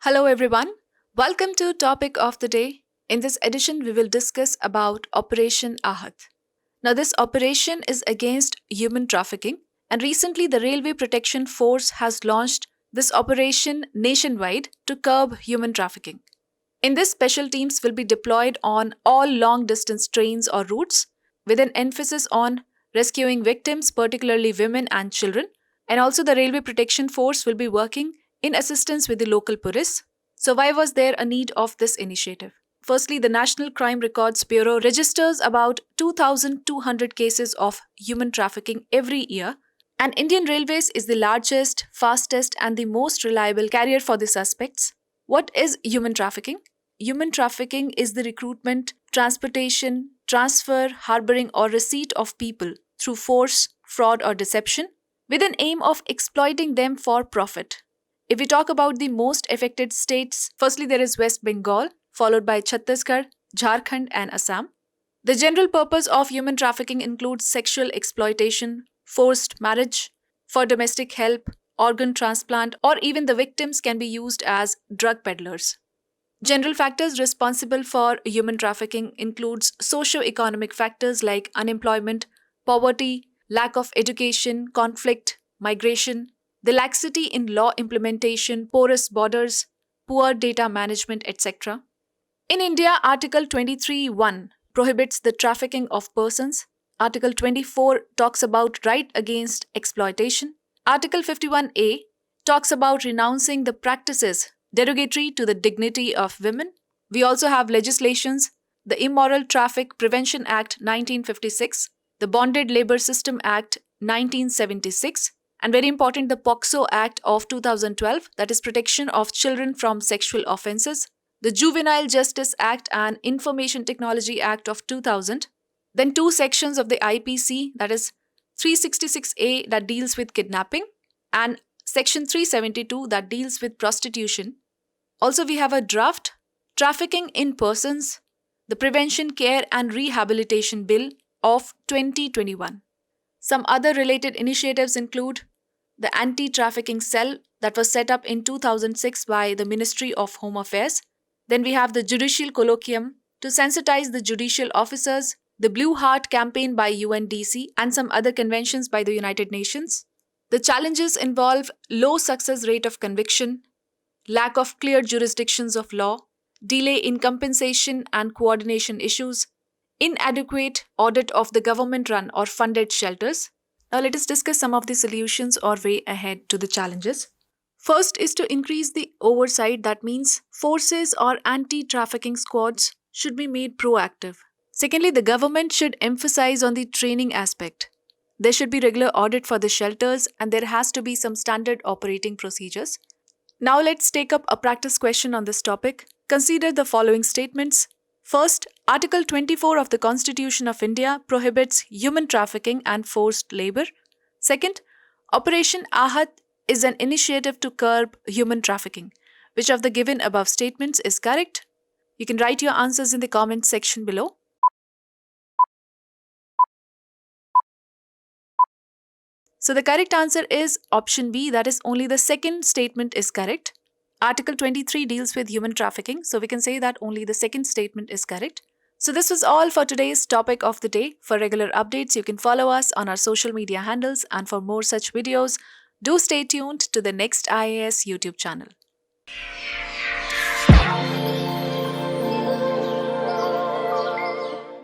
Hello everyone. Welcome to Topic of the Day. In this edition, we will discuss about Operation AAHT. Now, this operation is against human trafficking, and recently the Railway Protection Force has launched this operation nationwide to curb human trafficking. In this, special teams will be deployed on all long-distance trains or routes, with an emphasis on rescuing victims, particularly women and children. And also, the Railway Protection Force will be working in assistance with the local police. So, why was there a need of this initiative? Firstly, the National Crime Records Bureau registers about 2,200 cases of human trafficking every year, and Indian Railways is the largest, fastest, and the most reliable carrier for the suspects. What is human trafficking? Human trafficking is the recruitment, transportation, transfer, harboring, or receipt of people through force, fraud, or deception with an aim of exploiting them for profit. If we talk about the most affected states, firstly there is West Bengal, followed by Chhattisgarh, Jharkhand, and Assam. The general purpose of human trafficking includes sexual exploitation, forced marriage, for domestic help, organ transplant, or even the victims can be used as drug peddlers. General factors responsible for human trafficking includes socio-economic factors like unemployment, poverty, lack of education, conflict, migration, the laxity in law implementation, porous borders, poor data management, etc. In India, Article 23(1) prohibits the trafficking of persons. Article 24 talks about right against exploitation. Article 51A talks about renouncing the practices derogatory to the dignity of women. We also have legislations, the Immoral Traffic Prevention Act 1956, the Bonded Labor System Act 1976, and very important, the POCSO Act of 2012, that is Protection of Children from Sexual Offences, the Juvenile Justice Act and Information Technology Act of 2000, then two sections of the IPC, that is 366A that deals with kidnapping and Section 372 that deals with prostitution. Also, we have a draft, Trafficking in Persons, the Prevention, Care and Rehabilitation Bill of 2021. Some other related initiatives include the Anti-Trafficking Cell that was set up in 2006 by the Ministry of Home Affairs. Then we have the Judicial Colloquium to sensitize the judicial officers, the Blue Heart campaign by UNDC, and some other conventions by the United Nations. The challenges involve low success rate of conviction, lack of clear jurisdictions of law, delay in compensation and coordination issues, inadequate audit of the government-run or funded shelters. Now let us discuss some of the solutions or way ahead to the challenges. First is to increase the oversight. That means forces or anti-trafficking squads should be made proactive. Secondly, the government should emphasize on the training aspect. There should be regular audit for the shelters and there has to be some standard operating procedures. Now let's take up a practice question on this topic. Consider the following statements. First, Article 24 of the Constitution of India prohibits human trafficking and forced labor. Second, Operation AAHT is an initiative to curb human trafficking. Which of the given above statements is correct? You can write your answers in the comment section below. So the correct answer is option B, that is only the second statement is correct. Article 23 deals with human trafficking, so we can say that only the second statement is correct. So this was all for today's Topic of the Day. For regular updates, you can follow us on our social media handles, and for more such videos, do stay tuned to the Next IAS YouTube channel.